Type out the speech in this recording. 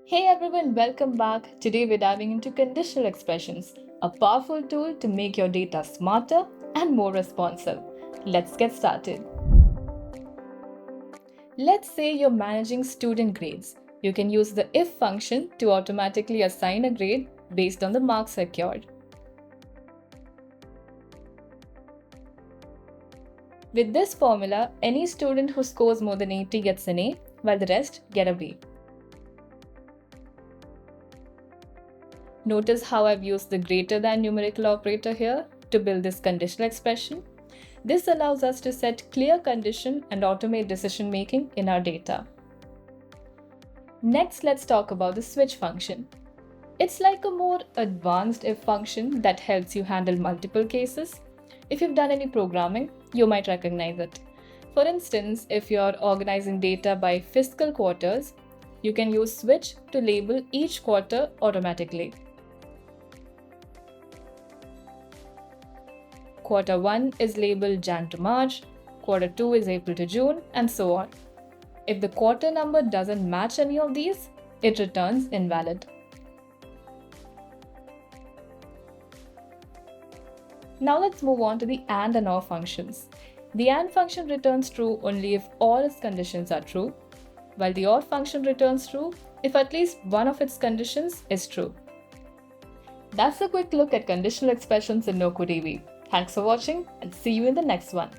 Hey everyone, welcome back. Today we're diving into conditional expressions, a powerful tool to make your data smarter and more responsive. Let's get started. Let's say you're managing student grades. You can use the if function to automatically assign a grade based on the marks secured. With this formula, any student who scores more than 80 gets an A, while the rest get a B. Notice how I've used the greater than numerical operator here to build this conditional expression. This allows us to set clear condition and automate decision making in our data. Next, let's talk about the switch function. It's like a more advanced if function that helps you handle multiple cases. If you've done any programming, you might recognize it. For instance, if you're organizing data by fiscal quarters, you can use switch to label each quarter automatically. Quarter 1 is labeled Jan to March, Quarter 2 is April to June, and so on. If the quarter number doesn't match any of these, it returns invalid. Now let's move on to the AND and OR functions. The AND function returns true only if all its conditions are true, while the OR function returns true if at least one of its conditions is true. That's a quick look at conditional expressions in NocoDB. Thanks for watching and see you in the next one.